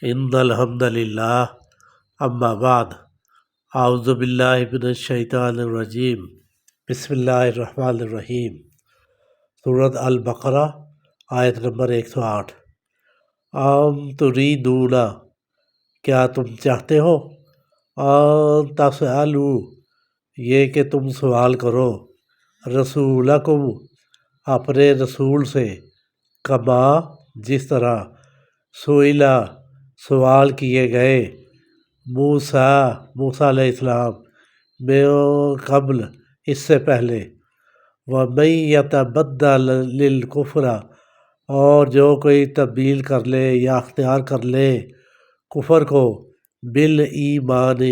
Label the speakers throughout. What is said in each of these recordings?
Speaker 1: ان الحمد للہ اما بعد اعوذ باللہ من الشیطان الرجیم بسم اللہ الرحمن الرحیم۔ سورۃ البقرہ آیت نمبر 108۔ تریدون، کیا تم چاہتے ہو، تسألوا، یہ کہ تم سوال کرو، رسولکم، اپنے رسول سے، کما، جس طرح، سئلا، سوال کیے گئے، موسیٰ علیہ السلام، من قبل، اس سے پہلے، وَمَن يَتَبَدَّلِ الْكُفْرَ، اور جو کوئی تبدیل کر لے یا اختیار کر لے کفر کو، بالایمان،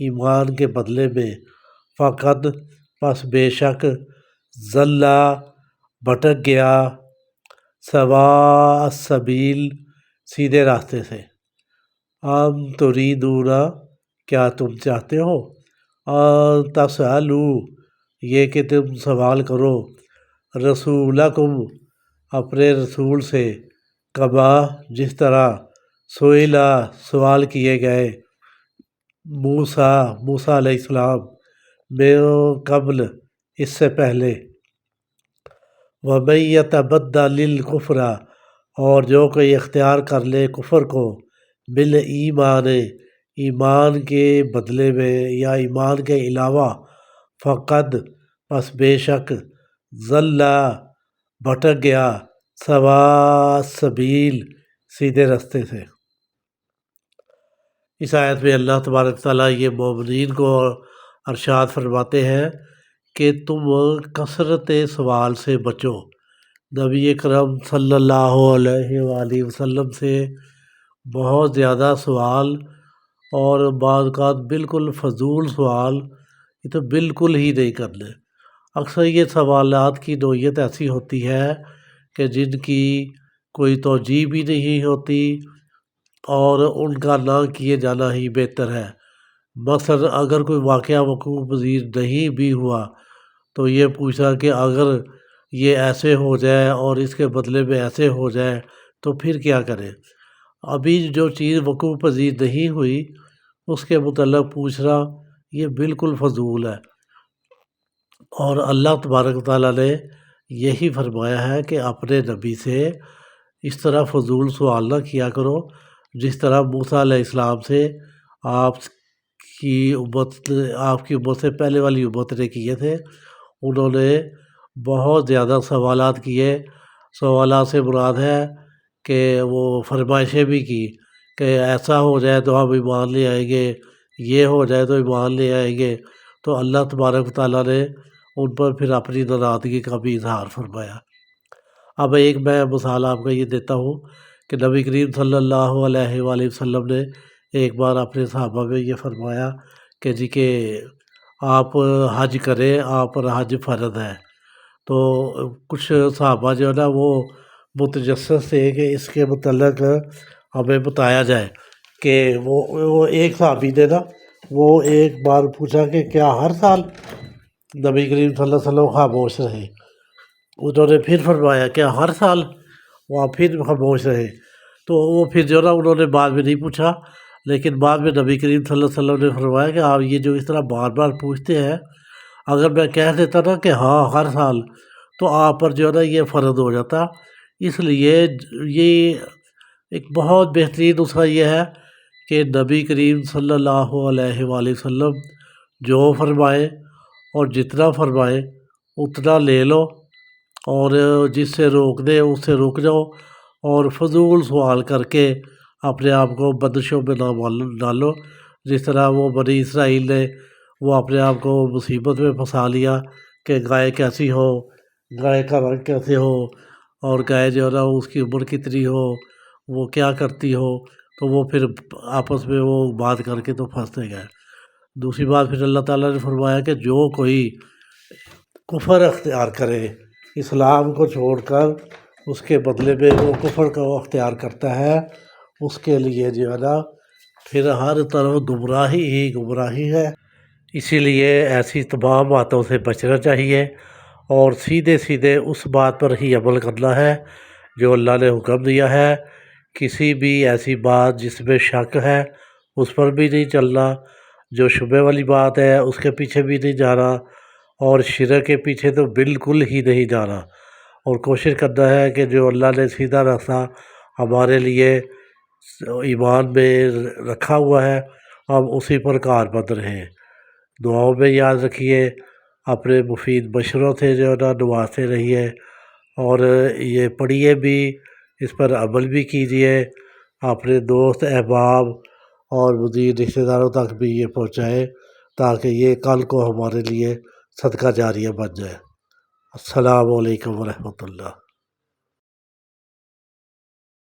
Speaker 1: ایمان کے بدلے میں، فقد، پس بے شک، ضل، بھٹک گیا، سواء السبیل، سیدھے راستے سے۔ تریدون، کیا تم چاہتے ہو، تسألوا، یہ کہ تم سوال کرو، رسولکم، اپنے رسول سے، کما، جس طرح، سئلا، سوال کیے گئے، موسیٰ علیہ السلام، من قبل، اس سے پہلے، وَمَن يَتَبَدَّلِ الْكُفْرَ، اور جو کوئی اختیار کر لے کفر کو، بالایمان، ایمان کے بدلے میں یا ایمان کے علاوہ، فقد، پس بے شک، ضل، بھٹک گیا، سواء السبیل، سیدھے راستے سے۔ اس آیت میں اللہ تبارک تعالیٰ یہ مومنین کو ارشاد فرماتے ہیں کہ تم کثرت سوال سے بچو۔ نبی اکرم صلی اللہ علیہ وآلہ وسلم سے بہت زیادہ سوال، اور بعض اوقات بالکل فضول سوال، یہ تو بالکل ہی نہیں کرنے۔ اکثر یہ سوالات کی نوعیت ایسی ہوتی ہے کہ جن کی کوئی توجیہ بھی نہیں ہوتی، اور ان کا نہ کیے جانا ہی بہتر ہے۔ مثلا اگر کوئی واقعہ وقوع پذیر نہیں بھی ہوا تو یہ پوچھا کہ اگر یہ ایسے ہو جائے اور اس کے بدلے میں ایسے ہو جائے تو پھر کیا کریں۔ ابھی جو چیز وقوع پذیر نہیں ہوئی اس کے متعلق پوچھنا یہ بالکل فضول ہے، اور اللہ تبارک تعالیٰ نے یہی فرمایا ہے کہ اپنے نبی سے اس طرح فضول سوال نہ کیا کرو، جس طرح موسیٰ علیہ السلام سے آپ کی امت سے پہلے والی امت نے کیے تھے۔ انہوں نے بہت زیادہ سوالات کیے، سوالات سے مراد ہے کہ وہ فرمائشیں بھی کی کہ ایسا ہو جائے تو ہم ایمان لے آئیں گے، یہ ہو جائے تو ایمان لے آئیں گے۔ تو اللہ تبارک تعالیٰ نے ان پر پھر اپنی ناراضگی کا بھی اظہار فرمایا۔ اب ایک میں مثال آپ کو یہ دیتا ہوں کہ نبی کریم صلی اللہ علیہ وآلہ وسلم نے ایک بار اپنے صحابہ میں یہ فرمایا کہ جی کہ آپ حج کریں، آپ پر حج فرض ہے۔ تو کچھ صحابہ جو ہے نا وہ متجسس تھے کہ اس کے متعلق ہمیں بتایا جائے کہ وہ ایک صحابی نے نا وہ ایک بار پوچھا کہ کیا ہر سال؟ نبی کریم صلی اللہ علیہ وسلم خاموش رہے۔ انہوں نے پھر فرمایا کہ ہر سال؟ وہاں پھر خاموش رہے۔ تو وہ پھر جو نا انہوں نے بعد میں نہیں پوچھا، لیکن بعد میں نبی کریم صلی اللہ علیہ وسلم نے فرمایا کہ آپ یہ جو اس طرح بار بار پوچھتے ہیں، اگر میں کہہ دیتا نا کہ ہاں ہر سال، تو آپ پر جو ہے نا یہ فرض ہو جاتا۔ اس لیے یہ ایک بہت بہترین نسخہ یہ ہے کہ نبی کریم صلی اللہ علیہ وآلہ وسلم جو فرمائے اور جتنا فرمائے اتنا لے لو، اور جس سے روک دے اس سے رک جاؤ، اور فضول سوال کر کے اپنے آپ کو بندشوں میں نہ ڈالو، جس طرح وہ بنی اسرائیل نے وہ اپنے آپ کو مصیبت میں پھنسا لیا کہ گائے کیسی ہو، گائے کا رنگ کیسے ہو، اور گائے جو ہے نا اس کی عمر کتنی ہو، وہ کیا کرتی ہو، تو وہ پھر آپس میں وہ بات کر کے تو پھنستے گئے۔ دوسری بات پھر اللہ تعالیٰ نے فرمایا کہ جو کوئی کفر اختیار کرے، اسلام کو چھوڑ کر اس کے بدلے میں وہ کفر کو اختیار کرتا ہے، اس کے لیے جو ہے نا پھر ہر طرف گمراہی ہی گمراہی ہے۔ اسی لیے ایسی تمام باتوں سے بچنا چاہیے، اور سیدھے سیدھے اس بات پر ہی عمل کرنا ہے جو اللہ نے حکم دیا ہے کسی بھی ایسی بات جس میں شک ہے اس پر بھی نہیں چلنا، جو شبہ والی بات ہے اس کے پیچھے بھی نہیں جانا، اور شرک کے پیچھے تو بالکل ہی نہیں جانا، اور کوشش کرنا ہے کہ جو اللہ نے سیدھا راستہ ہمارے لیے ایمان میں رکھا ہوا ہے ہم اسی پر کاربند رہیں۔ دعاؤں میں یاد رکھیے، اپنے مفید مشوروں سے جو ہے نا نوازتے رہیے، اور یہ پڑھیے بھی، اس پر عمل بھی کیجیے، اپنے دوست احباب اور مزید رشتہ داروں تک بھی یہ پہنچائیں تاکہ یہ کل کو ہمارے لیے صدقہ جاریہ بن جائے۔ السلام علیکم ورحمۃ اللہ۔